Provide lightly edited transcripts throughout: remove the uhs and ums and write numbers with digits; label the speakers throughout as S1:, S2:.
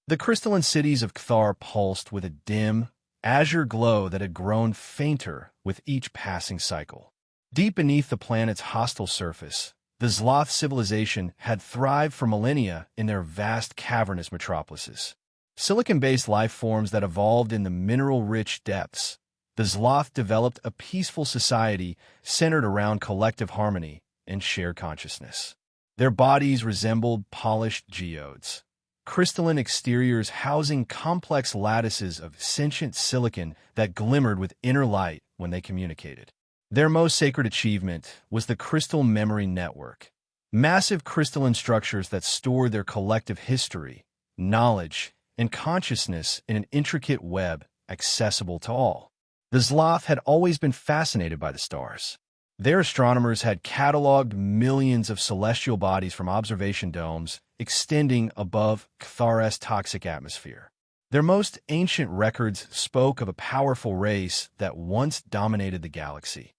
S1: The crystalline cities of Cthar pulsed with a dim, azure glow that had grown fainter with each passing cycle. Deep beneath the planet's hostile surface, the Zloth civilization had thrived for millennia in their vast cavernous metropolises. Silicon-based life forms that evolved in the mineral-rich depths, the Zloth developed a peaceful society centered around collective harmony and shared consciousness. Their bodies resembled polished geodes, crystalline exteriors housing complex lattices of sentient silicon that glimmered with inner light when they communicated. Their most sacred achievement was the Crystal Memory Network, massive crystalline structures that stored their collective history, knowledge, and consciousness in an intricate web accessible to all. The Zloth had always been fascinated by the stars. Their astronomers had cataloged millions of celestial bodies from observation domes extending above Cthar's toxic atmosphere. Their most ancient records spoke of a powerful race that once dominated the galaxy,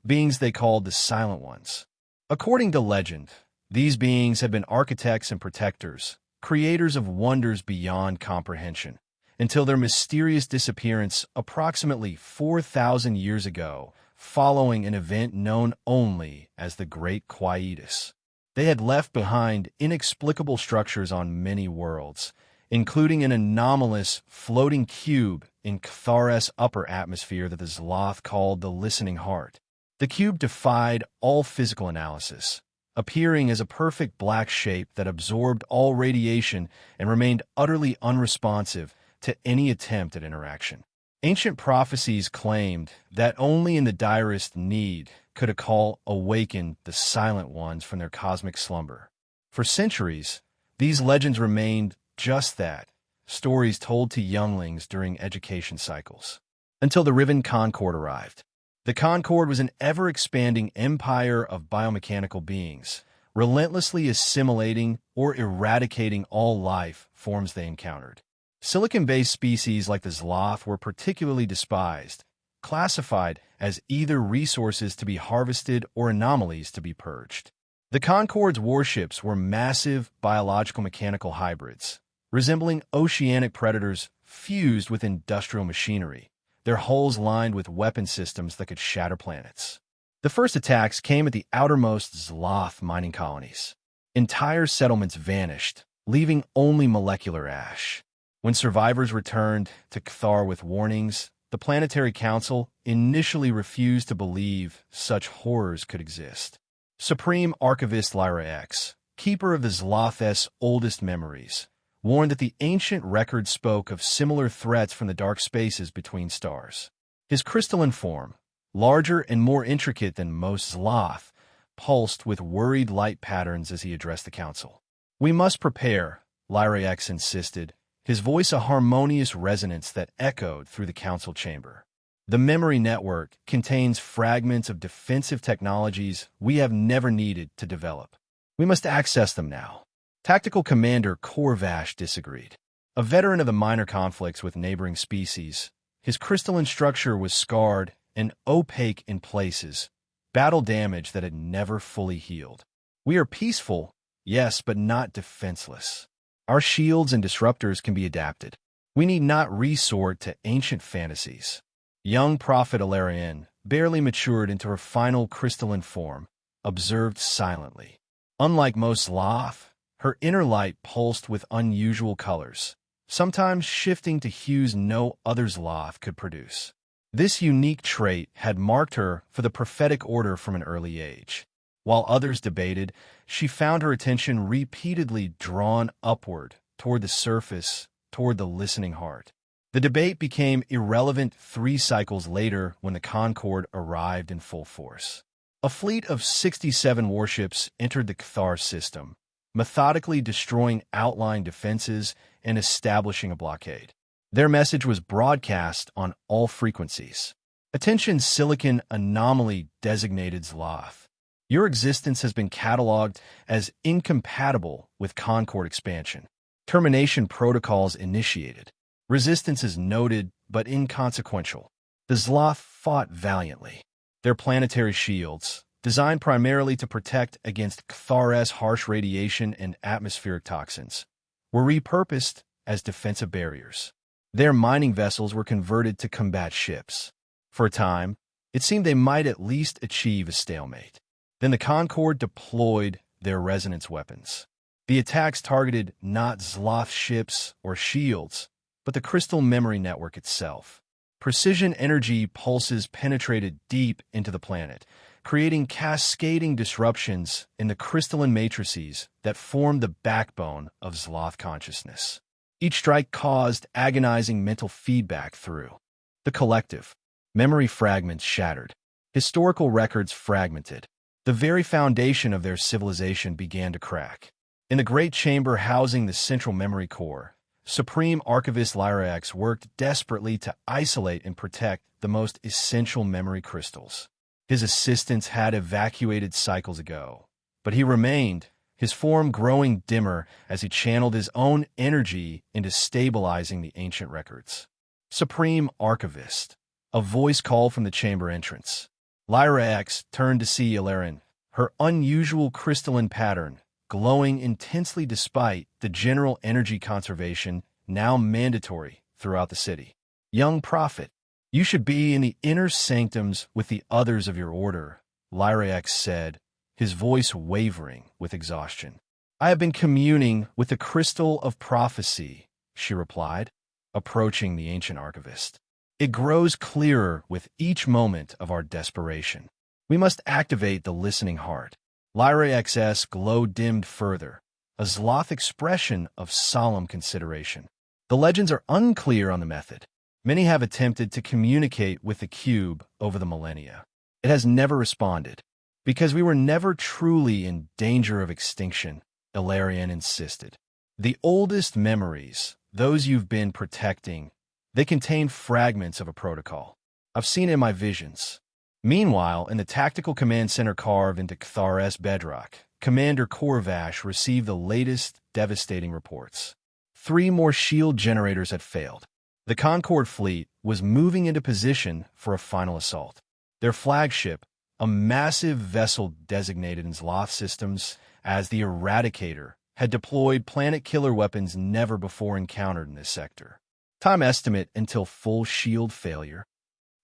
S1: beings they called the Silent Ones. According to legend, these beings had been architects and protectors, creators of wonders beyond comprehension, until their mysterious disappearance approximately 4,000 years ago, following an event known only as the Great Quietus. They had left behind inexplicable structures on many worlds, including an anomalous floating cube in Cthar's upper atmosphere that the Zloth called the Listening Heart. The cube defied all physical analysis, appearing as a perfect black shape that absorbed all radiation and remained utterly unresponsive to any attempt at interaction. Ancient prophecies claimed that only in the direst need could a call awaken the Silent Ones from their cosmic slumber. For centuries, these legends remained just that, stories told to younglings during education cycles. Until the Riven Concord arrived. The Concord was an ever-expanding empire of biomechanical beings, relentlessly assimilating or eradicating all life forms they encountered. Silicon-based species like the Zloth were particularly despised, classified as either resources to be harvested or anomalies to be purged. The Concord's warships were massive biological-mechanical hybrids, resembling oceanic predators fused with industrial machinery, their hulls lined with weapon systems that could shatter planets. The first attacks came at the outermost Zloth mining colonies. Entire settlements vanished, leaving only molecular ash. When survivors returned to Cthar with warnings, the Planetary Council initially refused to believe such horrors could exist. Supreme Archivist Lyra X, keeper of the Zloth's oldest memories, warned that the ancient record spoke of similar threats from the dark spaces between stars. His crystalline form, larger and more intricate than most Zloth, pulsed with worried light patterns as he addressed the council. "We must prepare," Lyra X insisted, his voice a harmonious resonance that echoed through the council chamber. "The memory network contains fragments of defensive technologies we have never needed to develop. We must access them now." Tactical Commander Korvash disagreed. A veteran of the minor conflicts with neighboring species, his crystalline structure was scarred and opaque in places, battle damage that had never fully healed. "We are peaceful, yes, but not defenseless. Our shields and disruptors can be adapted. We need not resort to ancient fantasies." Young Prophet Alarian, barely matured into her final crystalline form, observed silently. Unlike most Zloth, her inner light pulsed with unusual colors, sometimes shifting to hues no other Zloth could produce. This unique trait had marked her for the prophetic order from an early age. While others debated, she found her attention repeatedly drawn upward, toward the surface, toward the listening heart. The debate became irrelevant 3 cycles later when the Concord arrived in full force. A fleet of 67 warships entered the Cthar system, methodically destroying outlying defenses and establishing a blockade. Their message was broadcast on all frequencies. "Attention, Silicon Anomaly designated Zloth. Your existence has been cataloged as incompatible with Concord expansion. Termination protocols initiated. Resistance is noted but inconsequential." The Zloth fought valiantly. Their planetary shields, designed primarily to protect against Cthar's harsh radiation and atmospheric toxins, were repurposed as defensive barriers. Their mining vessels were converted to combat ships. For a time, it seemed they might at least achieve a stalemate. Then the Concord deployed their resonance weapons. The attacks targeted not Zloth ships or shields, but the crystal memory network itself. Precision energy pulses penetrated deep into the planet, creating cascading disruptions in the crystalline matrices that form the backbone of Zloth consciousness. Each strike caused agonizing mental feedback through the collective. Memory fragments shattered, historical records fragmented. The very foundation of their civilization began to crack. In the great chamber housing the central memory core, Supreme Archivist Lyra X worked desperately to isolate and protect the most essential memory crystals. His assistants had evacuated cycles ago, but he remained, his form growing dimmer as he channeled his own energy into stabilizing the ancient records. Supreme Archivist, a voice called from the chamber entrance. Lyra X turned to see Ilarion, her unusual crystalline pattern glowing intensely despite the general energy conservation now mandatory throughout the city. Young prophet, you should be in the inner sanctums with the others of your order, Lyra X said, his voice wavering with exhaustion. I have been communing with the crystal of prophecy, she replied, approaching the ancient archivist. It grows clearer with each moment of our desperation. We must activate the listening heart. Lyra X's glow dimmed further, a Zloth expression of solemn consideration. The legends are unclear on the method. Many have attempted to communicate with the cube over the millennia. It has never responded. Because we were never truly in danger of extinction, Ilarion insisted. The oldest memories, those you've been protecting, they contain fragments of a protocol. I've seen it in my visions. Meanwhile, in the Tactical Command Center carved into Kthar's bedrock, Commander Korvash received the latest devastating reports. 3 more shield generators had failed. The Concord fleet was moving into position for a final assault. Their flagship, a massive vessel designated in Zloth systems as the Eradicator, had deployed planet-killer weapons never before encountered in this sector. Time estimate until full shield failure?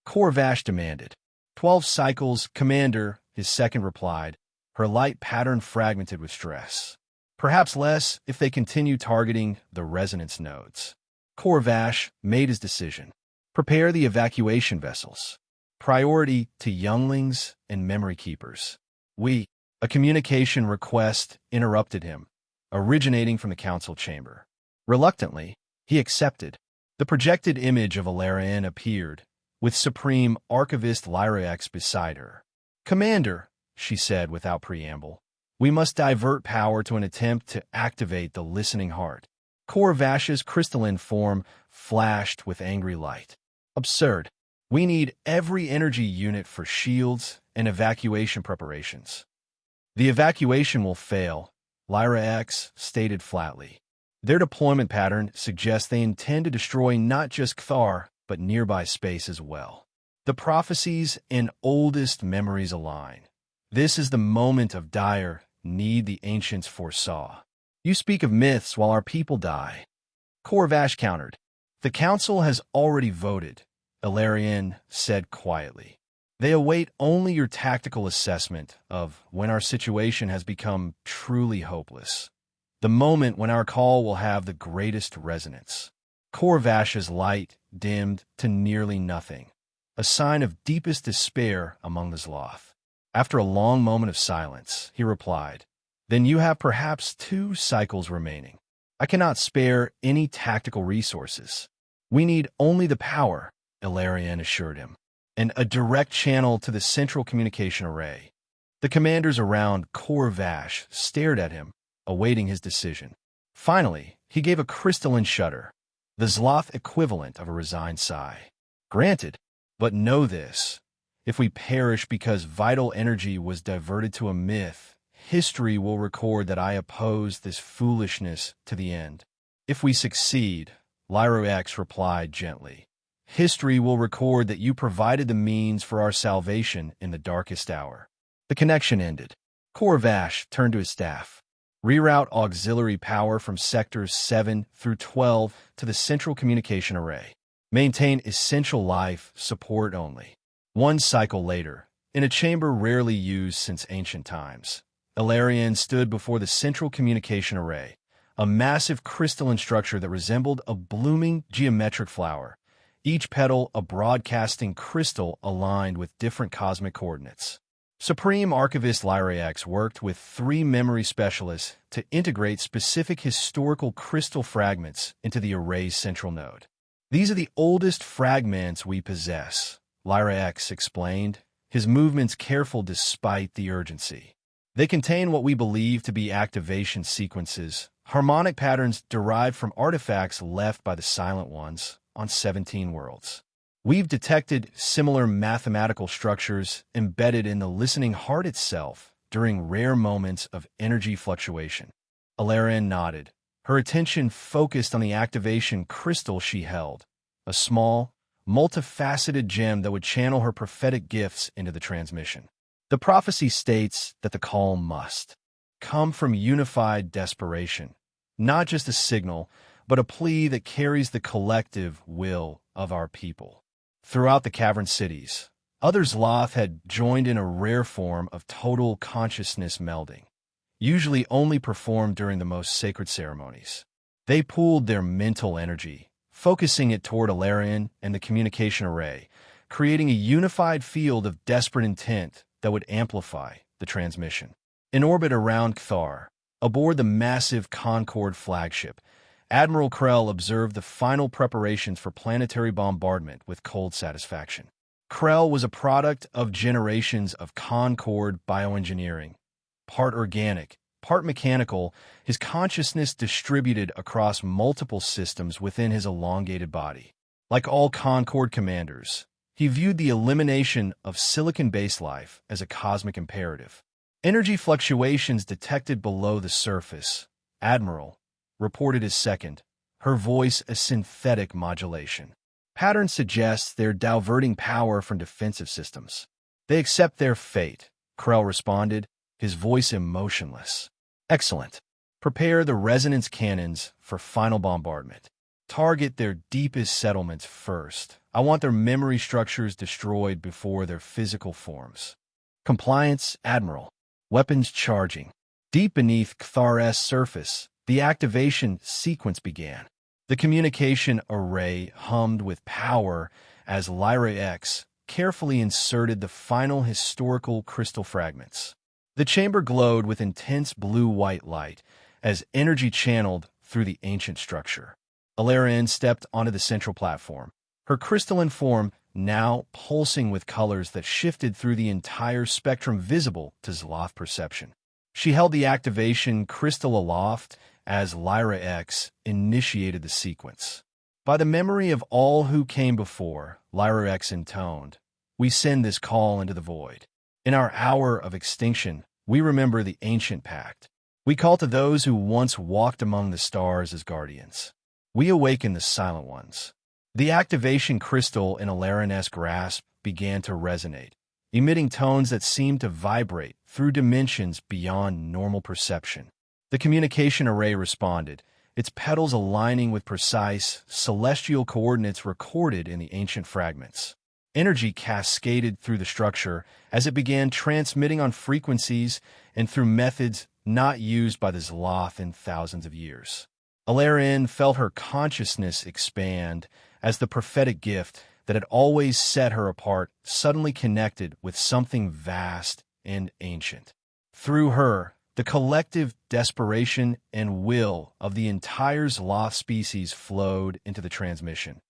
S1: Korvash demanded. 12 cycles, Commander, his second replied, her light pattern fragmented with stress. Perhaps less if they continue targeting the resonance nodes. Korvash made his decision. Prepare the evacuation vessels. Priority to younglings and memory keepers. A communication request interrupted him, originating from the council chamber. Reluctantly, he accepted. The projected image of Ilarion appeared, with Supreme Archivist Lyra X beside her. Commander, she said without preamble, we must divert power to an attempt to activate the listening heart. Korvash's crystalline form flashed with angry light. Absurd. We need every energy unit for shields and evacuation preparations. The evacuation will fail, Lyra X stated flatly. Their deployment pattern suggests they intend to destroy not just Kthar, but nearby space as well. The prophecies and oldest memories align. This is the moment of dire need the ancients foresaw. You speak of myths while our people die. Korvash countered. The council has already voted, Ilarion said quietly. They await only your tactical assessment of when our situation has become truly hopeless. The moment when our call will have the greatest resonance. Korvash's light dimmed to nearly nothing, a sign of deepest despair among the Zloth. After a long moment of silence, he replied, Then you have perhaps 2 cycles remaining. I cannot spare any tactical resources. We need only the power, Ilarion assured him, and a direct channel to the central communication array. The commanders around Korvash stared at him, awaiting his decision. Finally, he gave a crystalline shudder, the Zloth equivalent of a resigned sigh. Granted, but know this. If we perish because vital energy was diverted to a myth, history will record that I opposed this foolishness to the end. If we succeed, Lyra X replied gently, history will record that you provided the means for our salvation in the darkest hour. The connection ended. Korvash turned to his staff. Reroute auxiliary power from sectors 7 through 12 to the central communication array. Maintain essential life support only. One cycle later, in a chamber rarely used since ancient times, Ilarion stood before the central communication array, a massive crystalline structure that resembled a blooming geometric flower, each petal a broadcasting crystal aligned with different cosmic coordinates. Supreme Archivist Lyrax worked with 3 memory specialists to integrate specific historical crystal fragments into the array's central node. These are the oldest fragments we possess, Lyrax explained, his movements careful despite the urgency. They contain what we believe to be activation sequences, harmonic patterns derived from artifacts left by the Silent Ones on 17 worlds. We've detected similar mathematical structures embedded in the listening heart itself during rare moments of energy fluctuation. Ilarion nodded, her attention focused on the activation crystal she held, a small, multifaceted gem that would channel her prophetic gifts into the transmission. The prophecy states that the call must come from unified desperation, not just a signal, but a plea that carries the collective will of our people. Throughout the cavern cities, others Loth had joined in a rare form of total consciousness melding, usually only performed during the most sacred ceremonies. They pooled their mental energy, focusing it toward Ilarion and the communication array, creating a unified field of desperate intent that would amplify the transmission. In orbit around Cthar, aboard the massive Concord flagship, Admiral Krell observed the final preparations for planetary bombardment with cold satisfaction. Krell was a product of generations of Concord bioengineering. Part organic, part mechanical, his consciousness distributed across multiple systems within his elongated body. Like all Concord commanders, he viewed the elimination of silicon-based life as a cosmic imperative. Energy fluctuations detected below the surface, Admiral reported as second, her voice a synthetic modulation. Pattern suggests they're diverting power from defensive systems. They accept their fate, Krell responded, his voice emotionless. Excellent. Prepare the resonance cannons for final bombardment. Target their deepest settlements first. I want their memory structures destroyed before their physical forms. Compliance, Admiral. Weapons charging. Deep beneath Cthar's surface, the activation sequence began. The communication array hummed with power as Lyrax carefully inserted the final historical crystal fragments. The chamber glowed with intense blue-white light as energy channeled through the ancient structure. Ilarion stepped onto the central platform, her crystalline form now pulsing with colors that shifted through the entire spectrum visible to Zloth perception. She held the activation crystal aloft as Lyrax initiated the sequence. By the memory of all who came before, Lyrax intoned, we send this call into the void. In our hour of extinction, we remember the ancient pact. We call to those who once walked among the stars as guardians. We awaken the Silent Ones. The activation crystal in Ilarion's grasp began to resonate, emitting tones that seemed to vibrate through dimensions beyond normal perception. The communication array responded, its petals aligning with precise, celestial coordinates recorded in the ancient fragments. Energy cascaded through the structure as it began transmitting on frequencies and through methods not used by the Zloth in thousands of years. Ilarion felt her consciousness expand as the prophetic gift that had always set her apart suddenly connected with something vast and ancient. Through her, the collective desperation and will of the entire Zloth species flowed into the transmission.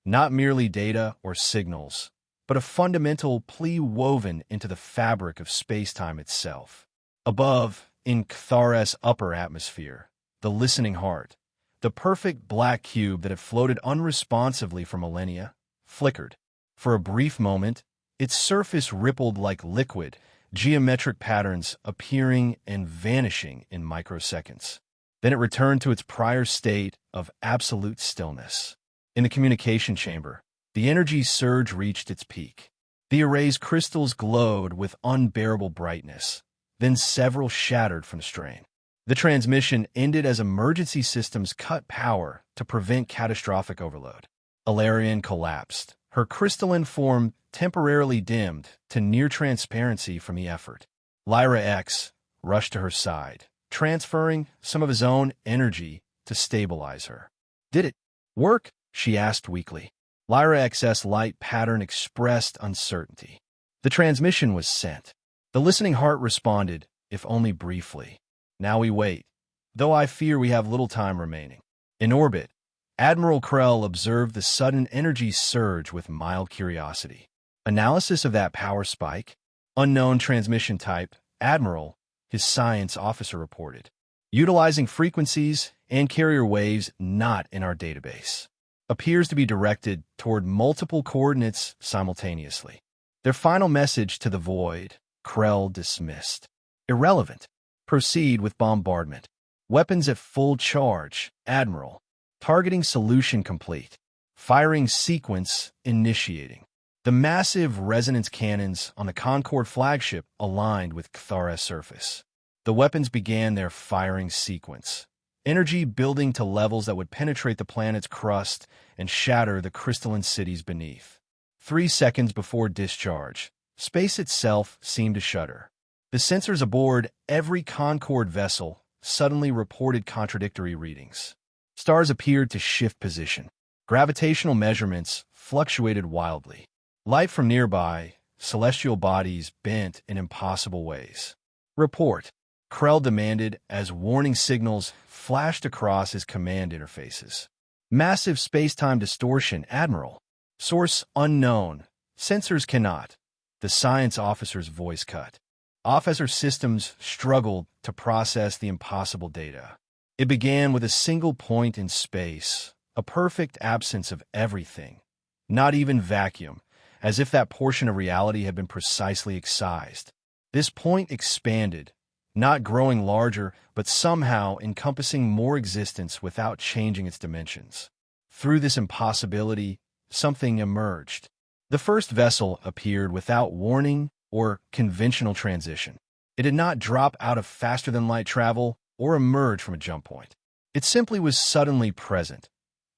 S1: Not merely data or signals, but a fundamental plea woven into the fabric of space-time itself. Above, in Cthar's upper atmosphere, the listening heart, the perfect black cube that had floated unresponsively for millennia, flickered. For a brief moment, its surface rippled like liquid, geometric patterns appearing and vanishing in microseconds. Then it returned to its prior state of absolute stillness. In the communication chamber, the energy surge reached its peak. The array's crystals glowed with unbearable brightness, then several shattered from strain. The transmission ended as emergency systems cut power to prevent catastrophic overload. Ilarion collapsed, her crystalline form temporarily dimmed to near transparency from the effort. Lyra X rushed to her side, transferring some of his own energy to stabilize her. "Did it work?" she asked weakly. Lyra X's light pattern expressed uncertainty. The transmission was sent. The listening heart responded, if only briefly. "Now we wait, though I fear we have little time remaining." In orbit, Admiral Krell observed the sudden energy surge with mild curiosity. "Analysis of that power spike? Unknown transmission type, Admiral," his science officer reported. "Utilizing frequencies and carrier waves not in our database. Appears to be directed toward multiple coordinates simultaneously." Their final message to the void, Krell dismissed. "Irrelevant. Proceed with bombardment. Weapons at full charge, Admiral. Targeting solution complete. Firing sequence initiating." The massive resonance cannons on the Concorde flagship aligned with Kthar's surface. The weapons began their firing sequence, energy building to levels that would penetrate the planet's crust and shatter the crystalline cities beneath. 3 seconds before discharge, space itself seemed to shudder. The sensors aboard every Concorde vessel suddenly reported contradictory readings. Stars appeared to shift position. Gravitational measurements fluctuated wildly. Light from nearby, celestial bodies bent in impossible ways. "Report," Krell demanded as warning signals flashed across his command interfaces. "Massive space-time distortion, Admiral. Source unknown. Sensors cannot." The science officer's voice cut. Officer systems struggled to process the impossible data. It began with a single point in space, a perfect absence of everything, not even vacuum, as if that portion of reality had been precisely excised. This point expanded, not growing larger, but somehow encompassing more existence without changing its dimensions. Through this impossibility, something emerged. The first vessel appeared without warning or conventional transition. It did not drop out of faster-than-light travel or emerge from a jump point. It simply was suddenly present,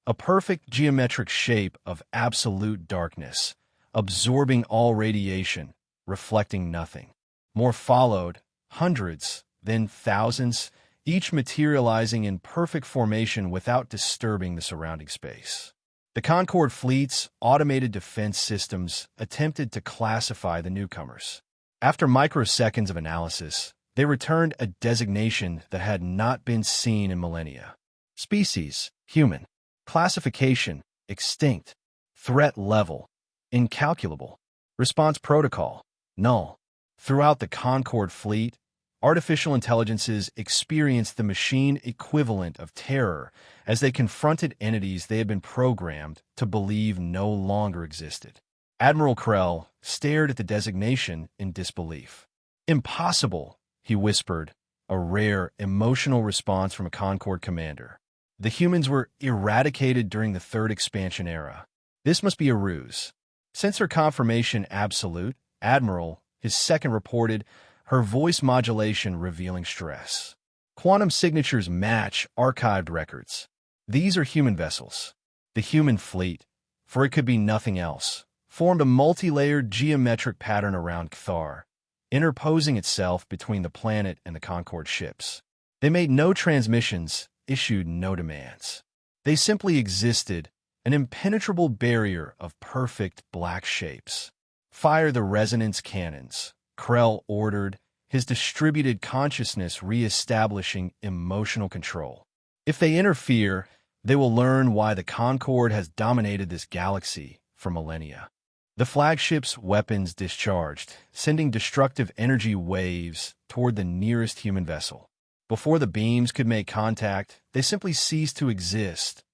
S1: a perfect geometric shape of absolute darkness, absorbing all radiation, reflecting nothing. More followed, hundreds, then thousands, each materializing in perfect formation without disturbing the surrounding space. The Concorde fleet's automated defense systems attempted to classify the newcomers. After microseconds of analysis, they returned a designation that had not been seen in millennia. Species, human. Classification, extinct. Threat level, incalculable. Response protocol, null. Throughout the Concorde fleet, artificial intelligences experienced the machine equivalent of terror as they confronted entities they had been programmed to believe no longer existed. Admiral Krell stared at the designation in disbelief. "Impossible," he whispered, a rare, emotional response from a Concorde commander. The humans were eradicated during the Third Expansion era. This must be a ruse. "Sensor confirmation absolute," Admiral, his second reported, her voice modulation revealing stress. "Quantum signatures match archived records. These are human vessels." The human fleet, for it could be nothing else, formed a multi-layered geometric pattern around Kthar, interposing itself between the planet and the Concorde ships. They made no transmissions, issued no demands. They simply existed, an impenetrable barrier of perfect black shapes. "Fire the resonance cannons," Krell ordered, his distributed consciousness re-establishing emotional control. "If they interfere, they will learn why the Concorde has dominated this galaxy for millennia." The flagship's weapons discharged, sending destructive energy waves toward the nearest human vessel. Before the beams could make contact, they simply ceased to exist,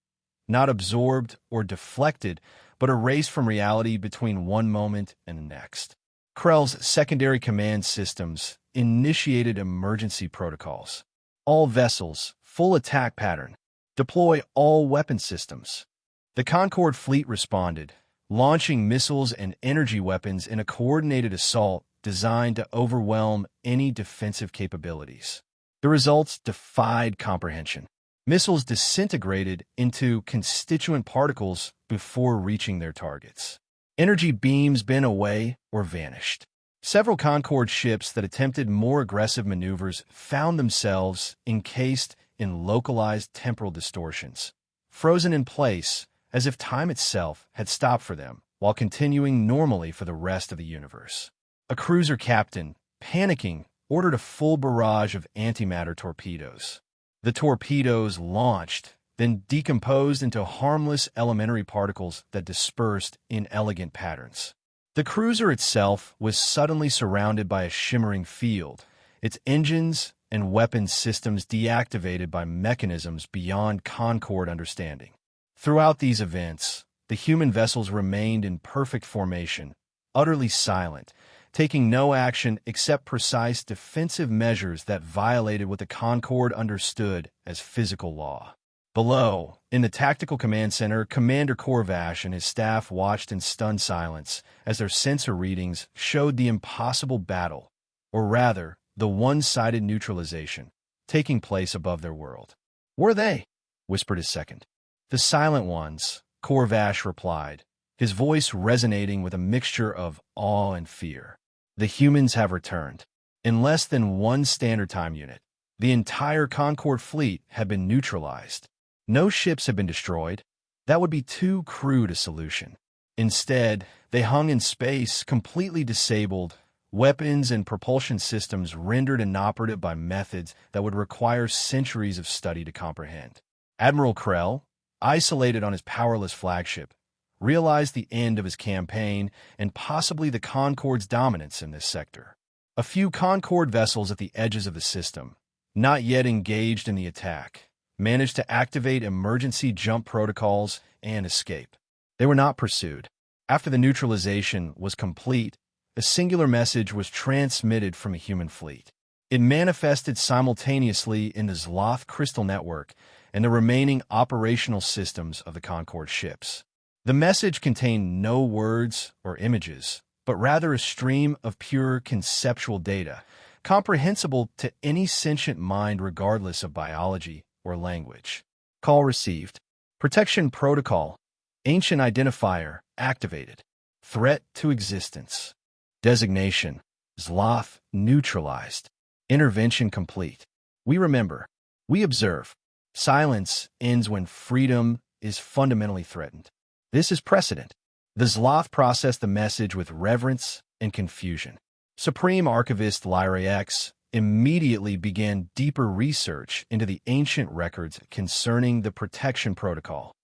S1: not absorbed or deflected, but erased from reality between one moment and the next. Krell's secondary command systems initiated emergency protocols. "All vessels, full attack pattern. Deploy all weapon systems." The Concorde fleet responded, launching missiles and energy weapons in a coordinated assault designed to overwhelm any defensive capabilities. The results defied comprehension. Missiles disintegrated into constituent particles before reaching their targets. Energy beams bent away or vanished. Several Concorde ships that attempted more aggressive maneuvers found themselves encased in localized temporal distortions, frozen in place as if time itself had stopped for them, while continuing normally for the rest of the universe. A cruiser captain, panicking, ordered a full barrage of antimatter torpedoes. The torpedoes launched, then decomposed into harmless elementary particles that dispersed in elegant patterns. The cruiser itself was suddenly surrounded by a shimmering field, its engines and weapons systems deactivated by mechanisms beyond Concorde understanding. Throughout these events, the human vessels remained in perfect formation, utterly silent, taking no action except precise defensive measures that violated what the Concorde understood as physical law. Below, in the Tactical Command Center, Commander Corvash and his staff watched in stunned silence as their sensor readings showed the impossible battle, or rather, the one-sided neutralization, taking place above their world. "Were they?" whispered his second. "The Silent Ones," Corvash replied, his voice resonating with a mixture of awe and fear. "The humans have returned. In less than one standard time unit, the entire Concorde fleet had been neutralized. No ships had been destroyed. That would be too crude a solution. Instead, they hung in space, completely disabled, weapons and propulsion systems rendered inoperative by methods that would require centuries of study to comprehend." Admiral Krell, isolated on his powerless flagship, realized the end of his campaign and possibly the Concorde's dominance in this sector. A few Concorde vessels at the edges of the system, not yet engaged in the attack, managed to activate emergency jump protocols and escape. They were not pursued. After the neutralization was complete, a singular message was transmitted from a human fleet. It manifested simultaneously in the Zloth crystal network and the remaining operational systems of the Concorde ships. The message contained no words or images, but rather a stream of pure conceptual data, comprehensible to any sentient mind regardless of biology or language. Call received. Protection protocol. Ancient identifier activated. Threat to existence. Designation. Zloth neutralized. Intervention complete. We remember. We observe. Silence ends when freedom is fundamentally threatened. This is precedent. The Zloth processed the message with reverence and confusion. Supreme Archivist Lyra X immediately began deeper research into the ancient records concerning the protection protocol.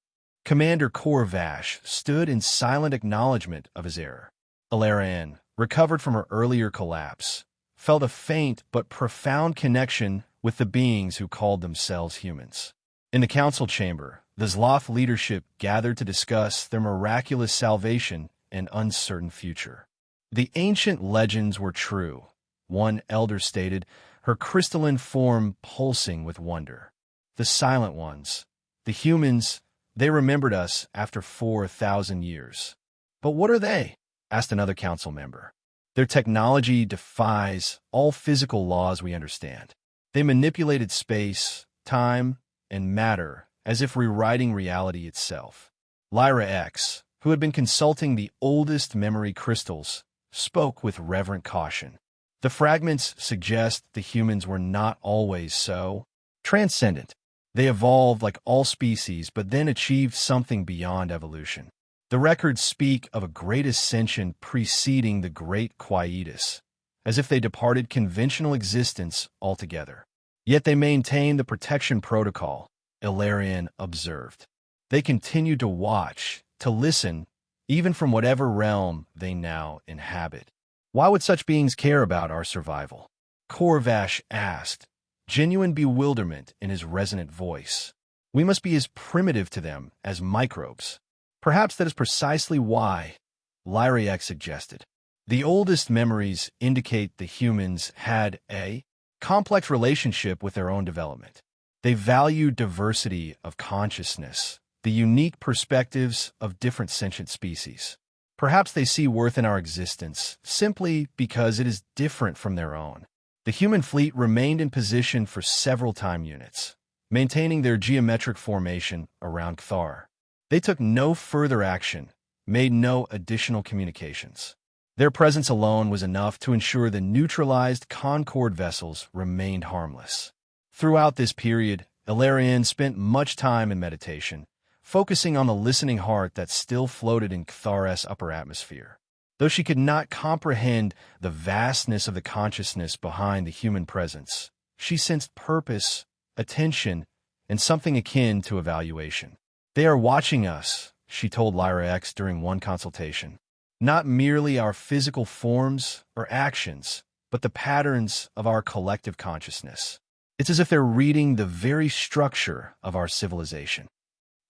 S1: Commander Corvash stood in silent acknowledgement of his error. Ilarian, recovered from her earlier collapse, felt a faint but profound connection with the beings who called themselves humans. In the council chamber, the Zloth leadership gathered to discuss their miraculous salvation and uncertain future. The ancient legends were true, one elder stated, her crystalline form pulsing with wonder. The Silent Ones, the humans, they remembered us after 4,000 years. "But what are they?" asked another council member. "Their technology defies all physical laws we understand. They manipulated space, time, and matter as if rewriting reality itself." Lyra X, who had been consulting the oldest memory crystals, spoke with reverent caution. "The fragments suggest the humans were not always so transcendent. They evolved like all species, but then achieved something beyond evolution. The records speak of a great ascension preceding the great quietus, as if they departed conventional existence altogether. Yet they maintain the protection protocol," Ilarian observed. "They continue to watch, to listen, even from whatever realm they now inhabit." "Why would such beings care about our survival?" Corvash asked, genuine bewilderment in his resonant voice. "We must be as primitive to them as microbes." "Perhaps that is precisely why," Lyriac suggested. "The oldest memories indicate the humans had a complex relationship with their own development. They valued diversity of consciousness, the unique perspectives of different sentient species. Perhaps they see worth in our existence simply because it is different from their own. The The human fleet remained in position for several time units, maintaining their geometric formation around Cthar. They took no further action, made no additional communications. Their presence alone was enough to ensure the neutralized Concord vessels remained harmless. Throughout this period, Ilarion spent much time in meditation, focusing on the listening heart that still floated in Cthar's upper atmosphere. Though she could not comprehend the vastness of the consciousness behind the human presence, she sensed purpose, attention, and something akin to evaluation. "They are watching us," she told Lyra X during one consultation. "Not merely our physical forms or actions, but the patterns of our collective consciousness. It's as if they're reading the very structure of our civilization."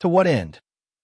S1: "To what end?"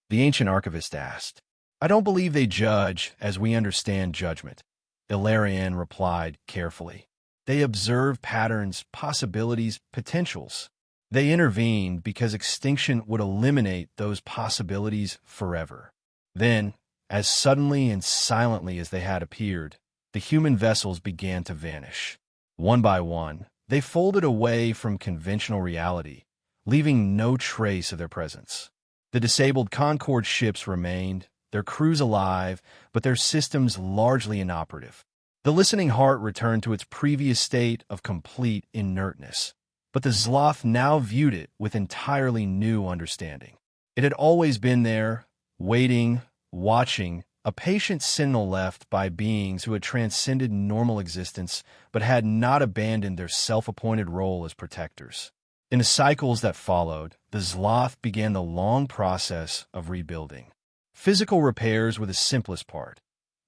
S1: the ancient archivist asked. "I don't believe they judge as we understand judgment," Ilarion replied carefully. "They observe patterns, possibilities, potentials. They intervened because extinction would eliminate those possibilities forever. Then, as suddenly and silently as they had appeared, the human vessels began to vanish. One by one, they folded away from conventional reality, leaving no trace of their presence. The disabled Concord ships remained, their crews alive, but their systems largely inoperative. The listening heart returned to its previous state of complete inertness, but the Zloth now viewed it with entirely new understanding. It had always been there, waiting, watching, a patient sentinel left by beings who had transcended normal existence but had not abandoned their self-appointed role as protectors. In the cycles that followed, the Zloth began the long process of rebuilding. Physical repairs were the simplest part.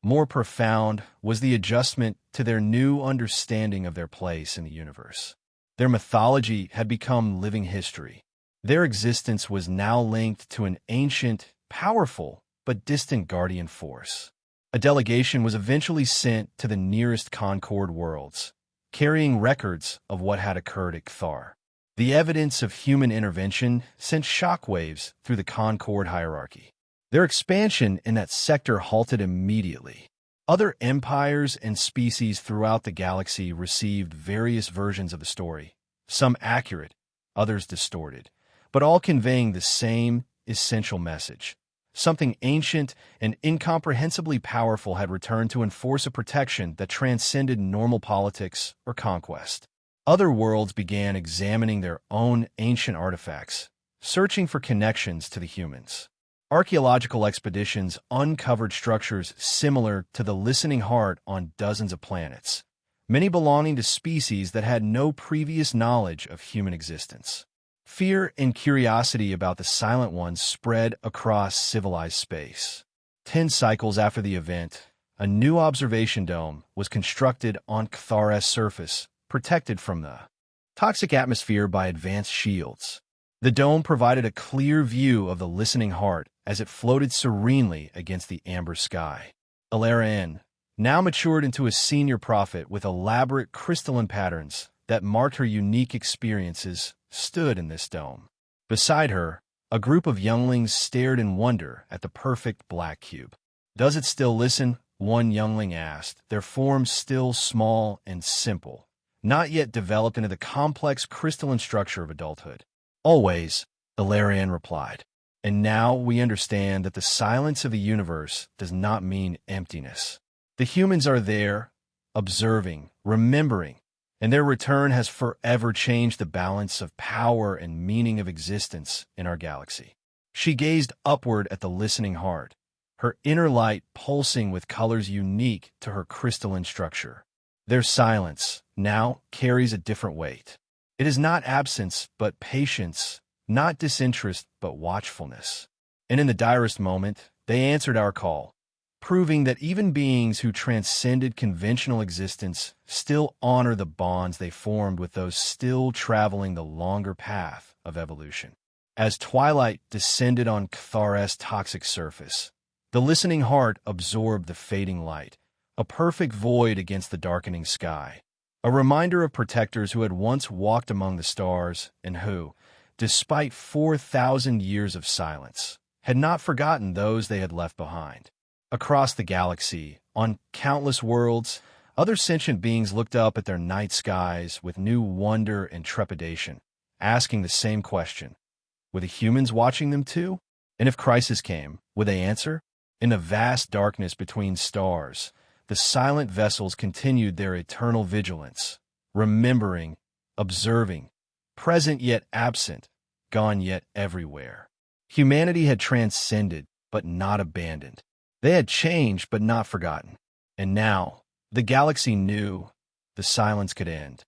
S1: More profound was the adjustment to their new understanding of their place in the universe. Their mythology had become living history. Their existence was now linked to an ancient, powerful, but distant guardian force. A delegation was eventually sent to the nearest Concord worlds, carrying records of what had occurred at Cthar. The evidence of human intervention sent shockwaves through the Concord hierarchy. Their expansion in that sector halted immediately. Other empires and species throughout the galaxy received various versions of the story, some accurate, others distorted, but all conveying the same essential message. Something ancient and incomprehensibly powerful had returned to enforce a protection that transcended normal politics or conquest. Other worlds began examining their own ancient artifacts, searching for connections to the humans. Archaeological expeditions uncovered structures similar to the listening heart on dozens of planets, many belonging to species that had no previous knowledge of human existence. Fear and curiosity about the Silent Ones spread across civilized space. 10 cycles after the event, a new observation dome was constructed on Cthar's surface, protected from the toxic atmosphere by advanced shields. The dome provided a clear view of the listening heart as it floated serenely against the amber sky. Ilarion, now matured into a senior prophet with elaborate crystalline patterns that marked her unique experiences, stood in this dome. Beside her, a group of younglings stared in wonder at the perfect black cube. "Does it still listen?" one youngling asked, their forms still small and simple, not yet developed into the complex crystalline structure of adulthood. "Always," Ilarion replied. "And now we understand that the silence of the universe does not mean emptiness. The humans are there, observing, remembering, and their return has forever changed the balance of power and meaning of existence in our galaxy." She gazed upward at the listening heart, her inner light pulsing with colors unique to her crystalline structure. Their silence now carries a different weight. It is not absence, but patience, not disinterest, but watchfulness. And in the direst moment, they answered our call, proving that even beings who transcended conventional existence still honor the bonds they formed with those still traveling the longer path of evolution. As twilight descended on Cthar's toxic surface, the listening heart absorbed the fading light, a perfect void against the darkening sky. A reminder of protectors who had once walked among the stars and who, despite 4,000 years of silence, had not forgotten those they had left behind. Across the galaxy, on countless worlds, Other sentient beings looked up at their night skies with new wonder and trepidation, asking the same question. Were the humans watching them too? And if crisis came, would they answer? In the vast darkness between stars, the silent vessels continued their eternal vigilance, remembering, observing, present yet absent, gone yet everywhere. Humanity had transcended, but not abandoned. They had changed, but not forgotten. And now, the galaxy knew the silence could end.